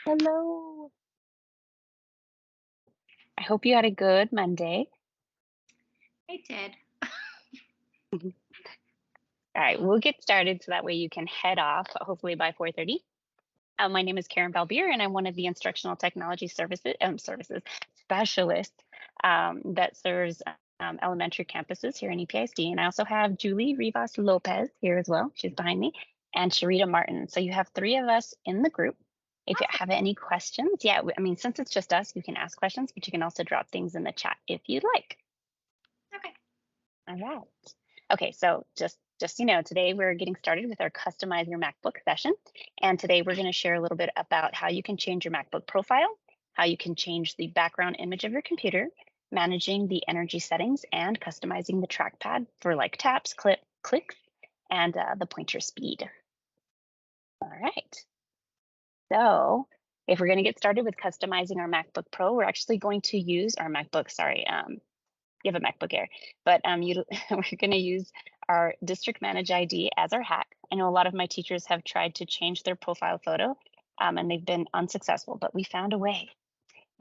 Hello. I hope you had a good Monday. I did. Mhm. All right, we'll get started so that way you can head off hopefully by 4:30. My name is Karen Balbier, and I'm one of the instructional technology services specialists that serves elementary campuses here in EPISD. And I also have Julie Rivas Lopez here as well. She's behind me, and Sharita Martin. So you have three of us in the group. If you Awesome. have any questions, yeah, I mean, since it's just us, you can ask questions, but you can also drop things in the chat if you'd like. Okay. All right. Okay, so just so you know, today we're getting started with our Customize Your MacBook session. And today we're going to share a little bit about how you can change your MacBook profile, how you can change the background image of your computer, managing the energy settings, and customizing the trackpad for like taps, clicks, and the pointer speed. All right. So if we're going to get started with customizing our MacBook Pro, we're actually going to use our MacBook, sorry, you have a MacBook Air, but we're going to use our district manage ID as our hack. I know a lot of my teachers have tried to change their profile photo and they've been unsuccessful, but we found a way.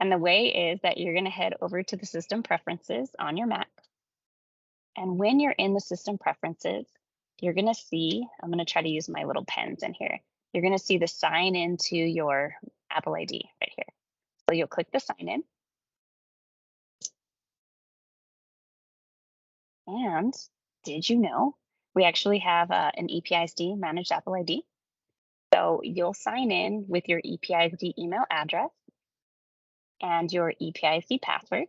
And the way is that you're going to head over to the system preferences on your Mac. And when you're in the system preferences, you're going to see, I'm going to try to use my little pens in here. You're going to see the sign into your Apple ID right here. So you'll click the sign in. And did you know we actually have an EPISD managed Apple ID? So you'll sign in with your EPISD email address and your EPISD password.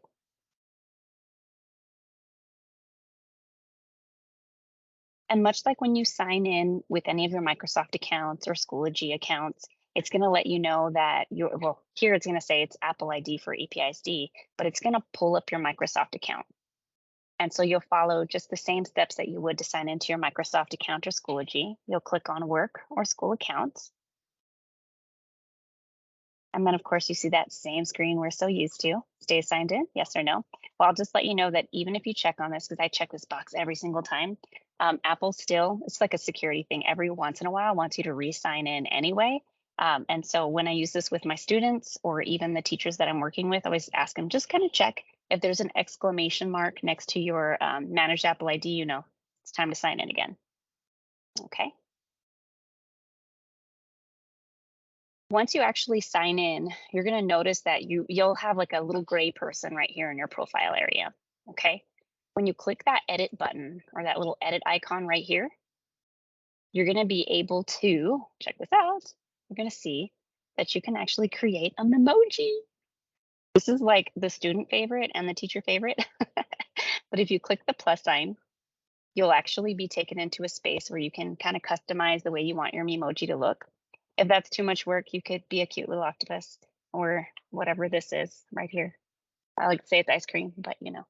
And much like when you sign in with any of your Microsoft accounts or Schoology accounts, it's going to let you know that well, here it's going to say it's Apple ID for EPISD, but it's going to pull up your Microsoft account. And so you'll follow just the same steps that you would to sign into your Microsoft account or Schoology. You'll click on work or school accounts. And then, of course, you see that same screen we're so used to. Stay signed in, yes or no? Well, I'll just let you know that even if you check on this, because I check this box every single time, Apple still, it's like a security thing. Every once in a while wants you to re-sign in anyway. And so when I use this with my students or even the teachers that I'm working with, I always ask them, just kind of check if there's an exclamation mark next to your managed Apple ID, you know, it's time to sign in again. Okay. Once you actually sign in, you're going to notice that you'll have like a little gray person right here in your profile area. Okay. When you click that edit button or that little edit icon right here, you're going to be able to check this out. You're going to see that you can actually create a memoji. This is like the student favorite and the teacher favorite. But if you click the plus sign, you'll actually be taken into a space where you can kind of customize the way you want your Memoji to look. If that's too much work, you could be a cute little octopus or whatever this is right here. I like to say it's ice cream, but you know.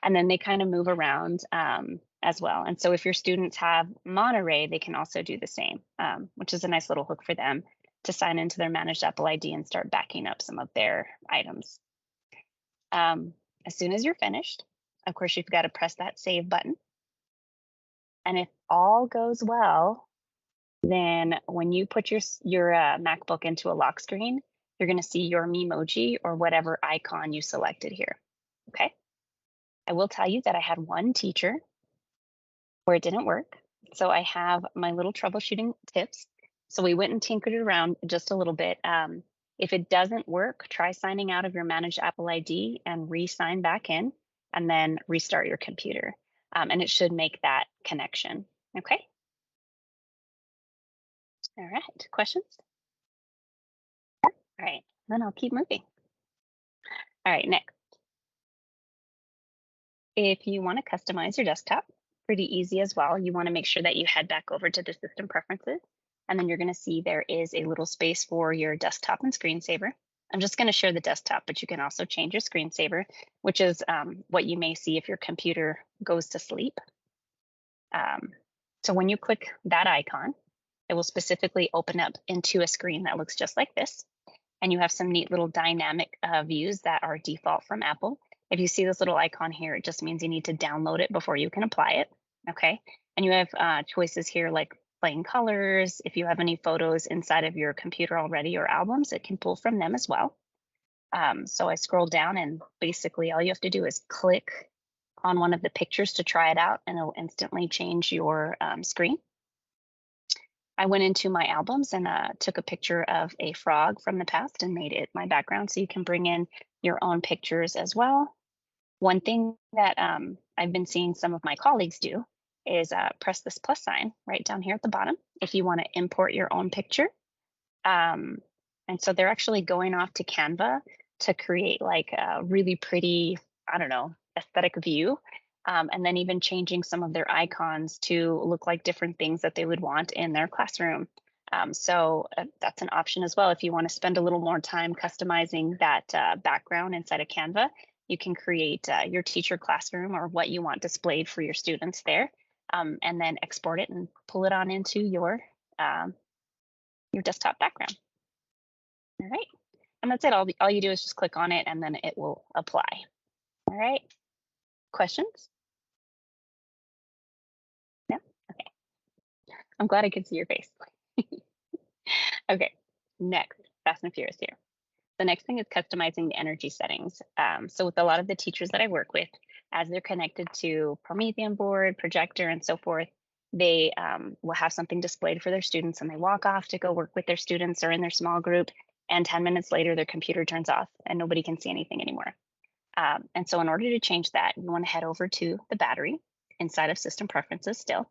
And then they kind of move around as well. And so if your students have Monterrey, they can also do the same, which is a nice little hook for them to sign into their managed Apple ID and start backing up some of their items. As soon as you're finished, of course, you've got to press that save button. And if all goes well, then when you put your MacBook into a lock screen, you're going to see your Memoji or whatever icon you selected here. Okay. I will tell you that I had one teacher where it didn't work. So I have my little troubleshooting tips. So we went and tinkered it around just a little bit. If it doesn't work, try signing out of your managed Apple ID and re-sign back in, and then restart your computer. And it should make that connection. Okay. All right. Questions? All right. Then I'll keep moving. All right. Next, if you want to customize your desktop, pretty easy as well. You want to make sure that you head back over to the system preferences. And then you're going to see there is a little space for your desktop and screensaver. I'm just going to share the desktop, but you can also change your screensaver, which is what you may see if your computer goes to sleep. So when you click that icon, it will specifically open up into a screen that looks just like this. And you have some neat little dynamic views that are default from Apple. If you see this little icon here, it just means you need to download it before you can apply it. Okay. And you have choices here like plain colors. If you have any photos inside of your computer already or albums, it can pull from them as well. So I scroll down, and basically all you have to do is click on one of the pictures to try it out, and it'll instantly change your screen. I went into my albums and took a picture of a frog from the past and made it my background. So you can bring in your own pictures as well. One thing that I've been seeing some of my colleagues do is press this plus sign right down here at the bottom if you want to import your own picture. Um, and so they're actually going off to Canva to create like a really pretty, I don't know, aesthetic view. And then even changing some of their icons to look like different things that they would want in their classroom. So that's an option as well. If you want to spend a little more time customizing that background inside of Canva, you can create your teacher classroom or what you want displayed for your students there, and then export it and pull it on into your desktop background. All right. And that's it. All you do is just click on it and then it will apply. All right. Questions? No? Okay. I'm glad I could see your face. Okay. Next, fast and furious here. The next thing is customizing the energy settings. So with a lot of the teachers that I work with, as they're connected to Promethean board, projector, and so forth, they will have something displayed for their students and they walk off to go work with their students or in their small group. And 10 minutes later, their computer turns off and nobody can see anything anymore. And so in order to change that, you want to head over to the battery inside of system preferences still.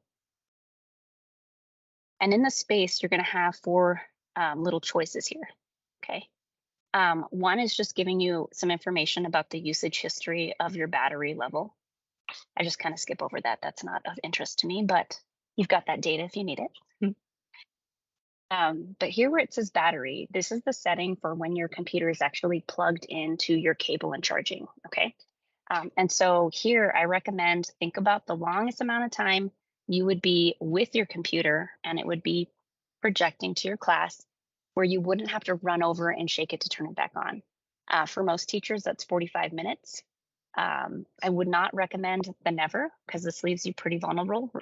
And in the space, you're going to have four little choices here. Okay. One is just giving you some information about the usage history of your battery level. I just kind of skip over that. That's not of interest to me, but you've got that data if you need it. But here where it says battery, this is the setting for when your computer is actually plugged into your cable and charging, okay? And so here I recommend think about the longest amount of time you would be with your computer and it would be projecting to your class where you wouldn't have to run over and shake it to turn it back on. For most teachers, that's 45 minutes. I would not recommend the never because this leaves you pretty vulnerable.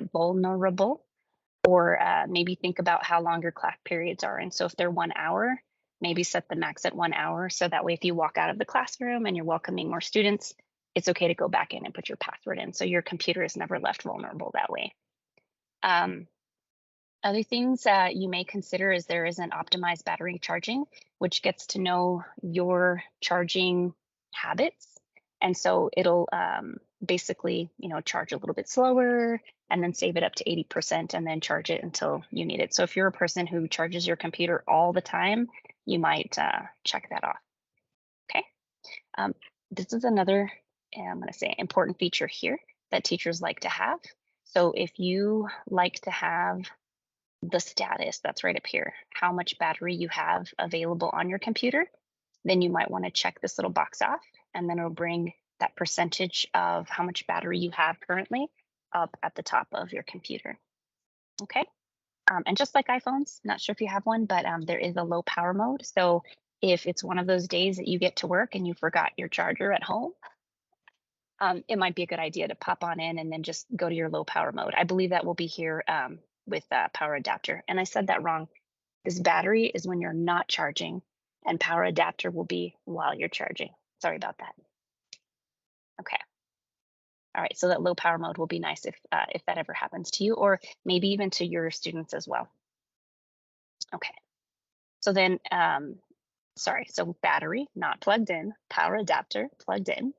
Or maybe think about how long your class periods are. And so if they're 1 hour, maybe set the max at 1 hour. So that way, if you walk out of the classroom and you're welcoming more students, it's okay to go back in and put your password in. So your computer is never left vulnerable that way. Other things that you may consider is there is an optimized battery charging, which gets to know your charging habits. And so it'll basically, charge a little bit slower and then save it up to 80% and then charge it until you need it. So if you're a person who charges your computer all the time, you might check that off. Okay. This is another, I'm going to say, important feature here that teachers like to have. So if you like to have the status that's right up here, how much battery you have available on your computer, then you might want to check this little box off, and then it'll bring that percentage of how much battery you have currently up at the top of your computer. Okay. And just like iPhones, not sure if you have one, but there is a low power mode. So if it's one of those days that you get to work and you forgot your charger at home, it might be a good idea to pop on in and then just go to your low power mode. I believe that will be here with power adapter. And I said that wrong. This battery is when you're not charging, and power adapter will be while you're charging. Sorry about that. Okay. All right, so that low power mode will be nice if that ever happens to you, or maybe even to your students as well. Okay. So then, so battery not plugged in, power adapter plugged in.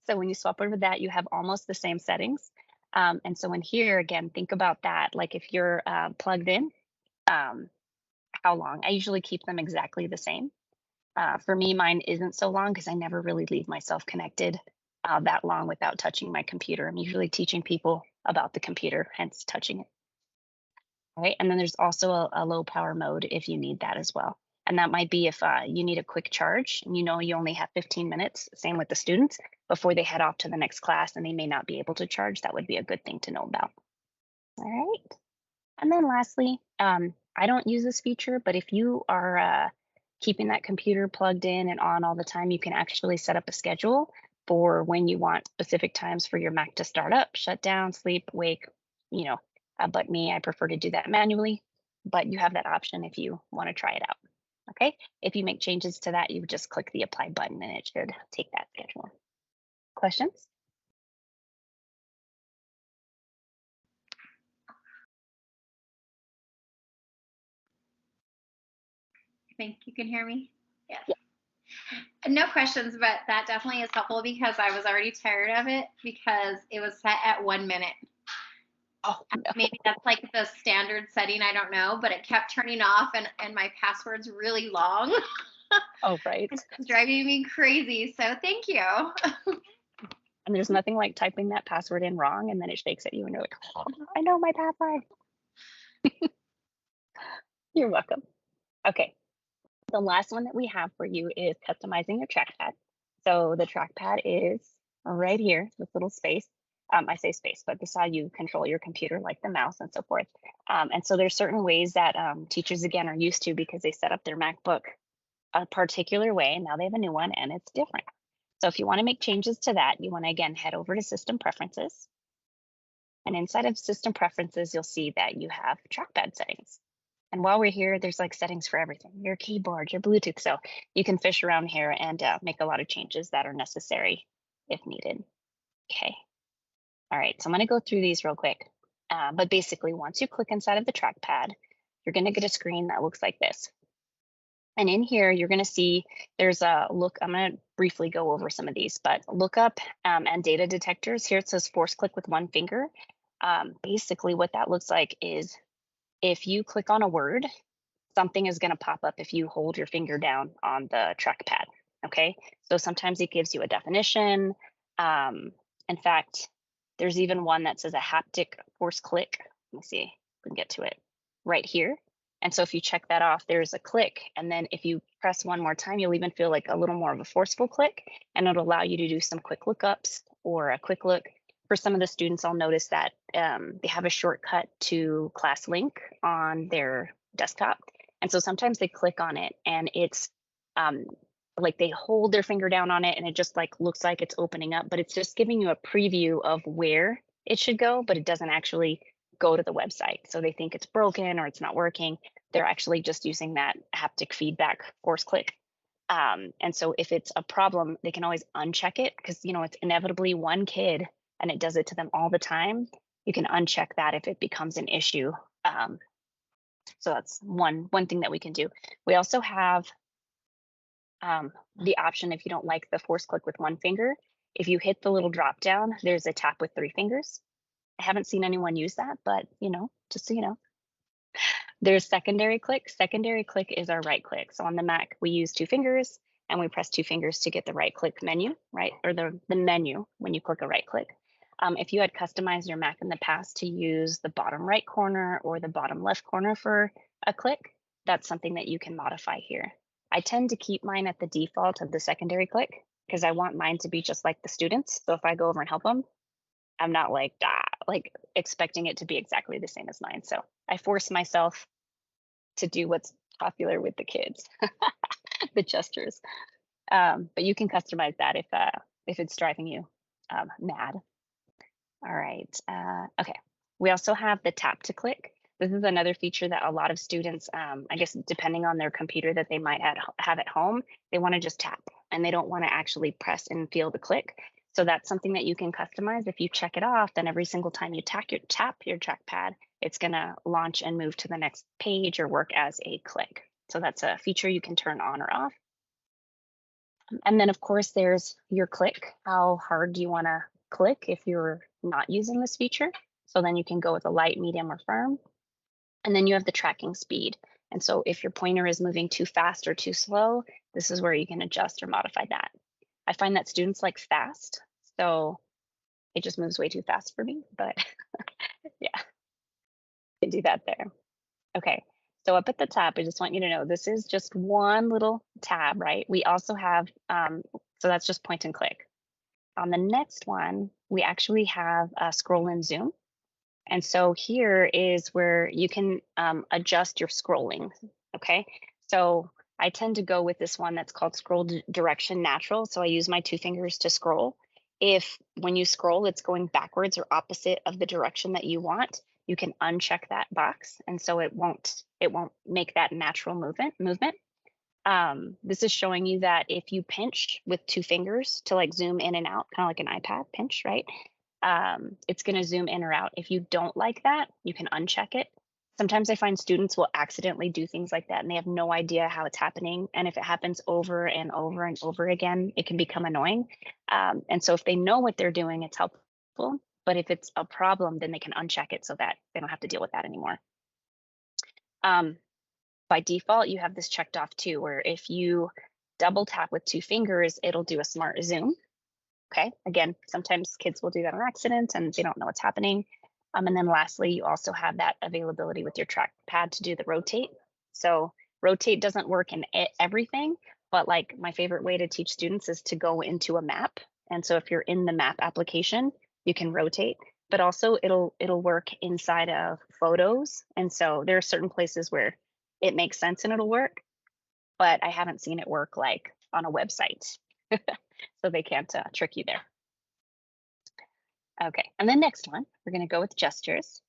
So when you swap over that, you have almost the same settings. And so in here, again, think about that. Like if you're plugged in, how long? I usually keep them exactly the same. For me, mine isn't so long because I never really leave myself connected that long without touching my computer. I'm usually teaching people about the computer, hence touching it. All right. And then there's also a low power mode if you need that as well. And that might be if you need a quick charge and you only have 15 minutes, same with the students, before they head off to the next class and they may not be able to charge. That would be a good thing to know about. All right. And then lastly, I don't use this feature, but if you are keeping that computer plugged in and on all the time, you can actually set up a schedule for when you want specific times for your Mac to start up, shut down, sleep, wake, But me, I prefer to do that manually, but you have that option if you want to try it out. Okay. If you make changes to that, you just click the apply button and it should take that schedule. Questions? I think you can hear me. Yes. Yeah. No questions, but that definitely is helpful because I was already tired of it because it was set at 1 minute. Oh, no. Maybe that's like the standard setting. I don't know, but it kept turning off and my password's really long. Oh, right. It's driving me crazy. So thank you. And there's nothing like typing that password in wrong and then it shakes at you and you're like, oh, I know my password. You're welcome. Okay. The last one that we have for you is customizing your trackpad. So the trackpad is right here, this little space. I say space, but this is how you control your computer, like the mouse and so forth. And so there's certain ways that teachers, again, are used to because they set up their MacBook a particular way. And now they have a new one and it's different. So if you want to make changes to that, you want to, again, head over to System Preferences. And inside of System Preferences, you'll see that you have trackpad settings. And while we're here, there's like settings for everything, your keyboard, your Bluetooth. So you can fish around here and make a lot of changes that are necessary if needed. Okay. All right. So I'm going to go through these real quick. But basically, once you click inside of the trackpad, you're going to get a screen that looks like this. And in here, you're going to see there's a look. I'm going to briefly go over some of these, but lookup and data detectors. Here it says force click with one finger. Basically, what that looks like is if you click on a word, something is going to pop up if you hold your finger down on the trackpad. Okay. So sometimes it gives you a definition. In fact, there's even one that says a haptic force click. Let me see if we can get to it right here. And so if you check that off, there's a click. And then if you press one more time, you'll even feel like a little more of a forceful click, and it'll allow you to do some quick lookups or a quick look. For some of the students, I'll notice that they have a shortcut to ClassLink on their desktop. And so sometimes they click on it and it's like they hold their finger down on it and it just like looks like it's opening up, but it's just giving you a preview of where it should go, but it doesn't actually go to the website. So they think it's broken or it's not working. They're actually just using that haptic feedback force click. And so if it's a problem, they can always uncheck it because, you know, it's inevitably one kid and it does it to them all the time. You can uncheck that if it becomes an issue. So that's one thing that we can do. We also have the option if you don't like the force click with one finger. If you hit the little drop down, there's a tap with three fingers. I haven't seen anyone use that, but you know, just so you know. There's secondary click. Secondary click is our right click. So on the Mac, we use two fingers and we press two fingers to get the right click menu, right? Or the menu when you click a right click. If you had customized your Mac in the past to use the bottom right corner or the bottom left corner for a click, that's something that you can modify here. I tend to keep mine at the default of the secondary click because I want mine to be just like the students. So if I go over and help them, I'm not like expecting it to be exactly the same as mine. So I force myself to do what's popular with the kids, the gestures. But you can customize that if it's driving you mad. All right. Okay. We also have the tap to click. This is another feature that a lot of students, I guess, depending on their computer that they might have at home, they want to just tap and they don't want to actually press and feel the click. So that's something that you can customize. If you check it off, then every single time you tap your trackpad, it's going to launch and move to the next page or work as a click. So that's a feature you can turn on or off. And then, of course, there's your click. How hard do you want to click if you're not using this feature? So then you can go with a light, medium, or firm. And then you have the tracking speed. And so if your pointer is moving too fast or too slow, this is where you can adjust or modify that. I find that students like fast, so it just moves way too fast for me, but yeah, you can do that there. Okay, so up at the top, I just want you to know this is just one little tab, right? We also have, so that's just point and click. On the next one, we actually have a scroll and zoom. And so here is where you can adjust your scrolling, okay? So I tend to go with this one that's called scroll direction natural. So I use my two fingers to scroll. If when you scroll, it's going backwards or opposite of the direction that you want, you can uncheck that box, and so it won't make that natural movement. This is showing you that if you pinch with two fingers to like zoom in and out, kind of like an iPad pinch, right? It's going to zoom in or out. If you don't like that, you can uncheck it. Sometimes I find students will accidentally do things like that and they have no idea how it's happening. And if it happens over and over and over again, it can become annoying. And so if they know what they're doing, it's helpful. But if it's a problem, then they can uncheck it so that they don't have to deal with that anymore. By default, you have this checked off too, where if you double tap with two fingers, it'll do a smart zoom. Okay, again, sometimes kids will do that on accident and they don't know what's happening. And then lastly, you also have that availability with your trackpad to do the rotate. So rotate doesn't work in everything, but like my favorite way to teach students is to go into a map. And so if you're in the map application, you can rotate, but also it'll work inside of photos. And so there are certain places where it makes sense and it'll work, but I haven't seen it work like on a website. So they can't trick you there. Okay, and the next one, we're gonna go with gestures.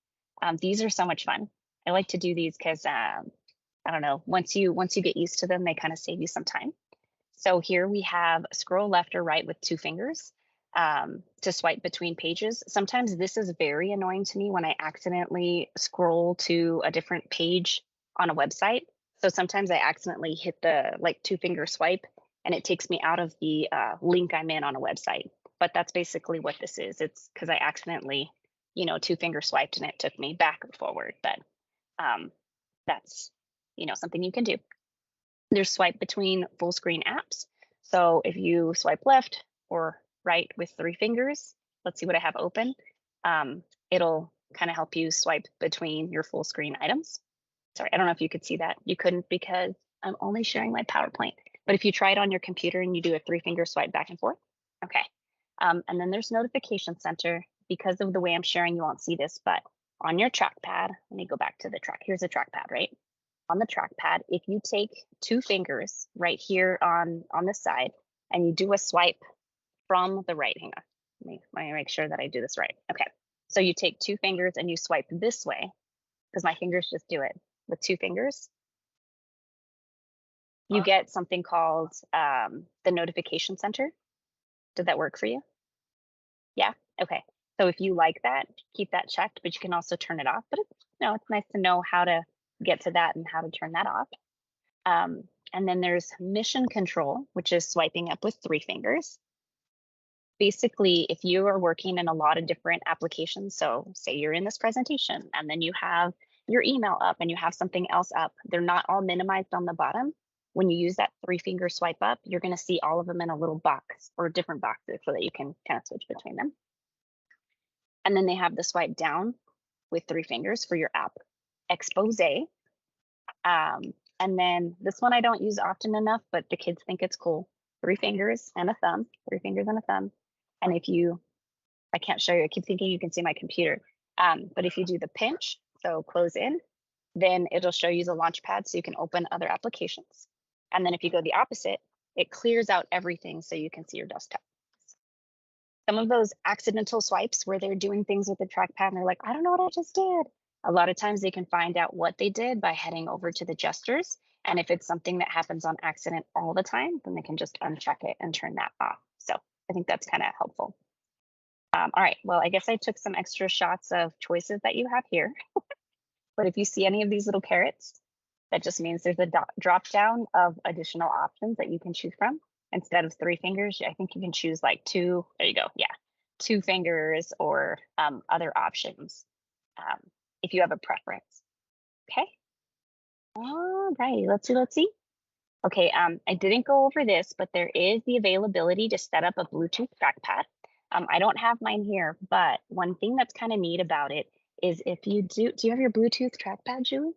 These are so much fun. I like to do these because I don't know, once you get used to them, they kind of save you some time. So here we have scroll left or right with two fingers to swipe between pages. Sometimes this is very annoying to me when I accidentally scroll to a different page on a website. So sometimes I accidentally hit the like two finger swipe and it takes me out of the link I'm in on a website. But that's basically what this is. It's because I accidentally, two finger swiped and it took me back or forward. But that's, something you can do. There's swipe between full screen apps. So if you swipe left or right with three fingers, let's see what I have open. It'll kind of help you swipe between your full screen items. Sorry, I don't know if you could see that. You couldn't because I'm only sharing my PowerPoint. But if you try it on your computer and you do a three finger swipe back and forth, okay. And then there's notification center. Because of the way I'm sharing, you won't see this, but on your trackpad, let me go back to the track. Here's a trackpad, right? On the trackpad, if you take two fingers right here on the side and you do a swipe from the right, hang on, let me make sure that I do this right. Okay, so you take two fingers and you swipe this way because my fingers just do it with two fingers. You get something called the notification center. Did that work for you? Yeah, okay. So if you like that, keep that checked, but you can also turn it off. But it's nice to know how to get to that and how to turn that off. And then there's mission control, which is swiping up with three fingers. Basically, if you are working in a lot of different applications, so say you're in this presentation and then you have your email up and you have something else up, they're not all minimized on the bottom. When you use that three finger swipe up, you're going to see all of them in a little box or different boxes so that you can kind of switch between them. And then they have the swipe down with three fingers for your app expose. And then this one I don't use often enough, but the kids think it's cool. Three fingers and a thumb, three fingers and a thumb. And I can't show you, I keep thinking you can see my computer. But if you do the pinch, so close in, then it'll show you the launch pad so you can open other applications. And then if you go the opposite, it clears out everything so you can see your desktop. Some of those accidental swipes where they're doing things with the trackpad and they're like, I don't know what I just did. A lot of times they can find out what they did by heading over to the gestures. And if it's something that happens on accident all the time, then they can just uncheck it and turn that off. So I think that's kind of helpful. All right, well, I guess I took some extra shots of choices that you have here. But if you see any of these little carrots, that just means there's a drop down of additional options that you can choose from. Instead of three fingers, I think you can choose like two, there you go, yeah, two fingers or other options if you have a preference. Okay, all right, let's see. Okay, I didn't go over this, but there is the availability to set up a Bluetooth trackpad. I don't have mine here, but one thing that's kind of neat about it is if you do you have your Bluetooth trackpad, Julie?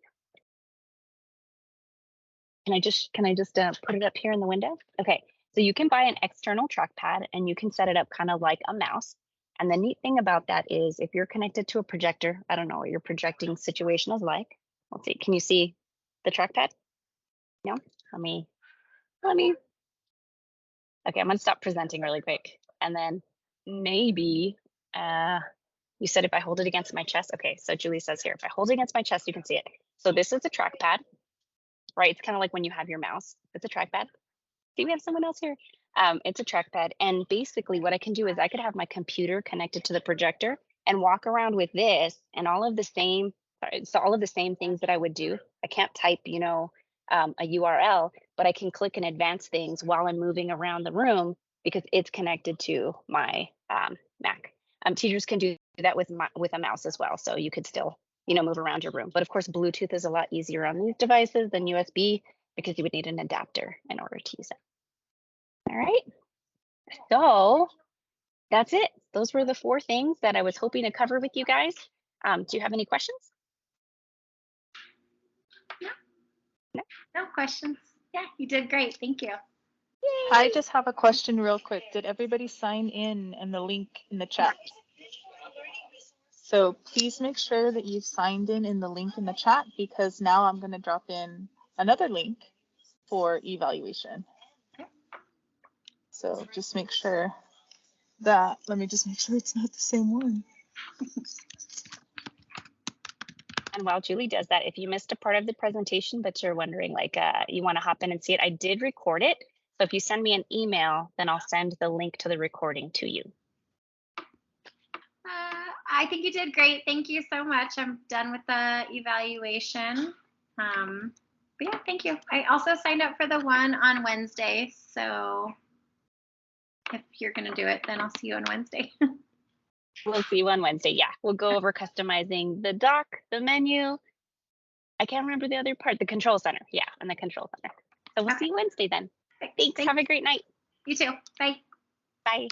Can I just put it up here in the window? Okay, so you can buy an external trackpad and you can set it up kind of like a mouse. And the neat thing about that is if you're connected to a projector, I don't know what your projecting situation is like. Let's see, can you see the trackpad? No? Let me, okay, I'm gonna stop presenting really quick. And then maybe You said if I hold it against my chest. Okay, so Julie says here, if I hold it against my chest, you can see it. So this is a trackpad, right? It's kind of like when you have your mouse. It's a trackpad. See, we have someone else here. It's a trackpad. And basically what I can do is I could have my computer connected to the projector and walk around with this and all of the same things that I would do. I can't type, a URL, but I can click and advance things while I'm moving around the room because it's connected to my Mac. Teachers can do that with a mouse as well. So you could still, move around your room. But of course, Bluetooth is a lot easier on these devices than USB because you would need an adapter in order to use it. All right. So that's it. Those were the 4 things that I was hoping to cover with you guys. Do you have any questions? No questions. Yeah, you did great. Thank you. Yay. I just have a question real quick. Did everybody sign in the link in the chat? So please make sure that you've signed in the link in the chat because now I'm going to drop in another link for evaluation. So just make sure that, let me just make sure it's not the same one. And while Julie does that, if you missed a part of the presentation, but you're wondering, you want to hop in and see it, I did record it. So if you send me an email, then I'll send the link to the recording to you. I think you did great. Thank you so much. I'm done with the evaluation. But yeah, thank you. I also signed up for the one on Wednesday. So if you're going to do it, then I'll see you on Wednesday. We'll see you on Wednesday. Yeah, we'll go over customizing the dock, the menu. I can't remember the other part, the control center. Yeah, and the control center. So we'll see you Wednesday then. Thanks. Have a great night. You too. Bye. Bye.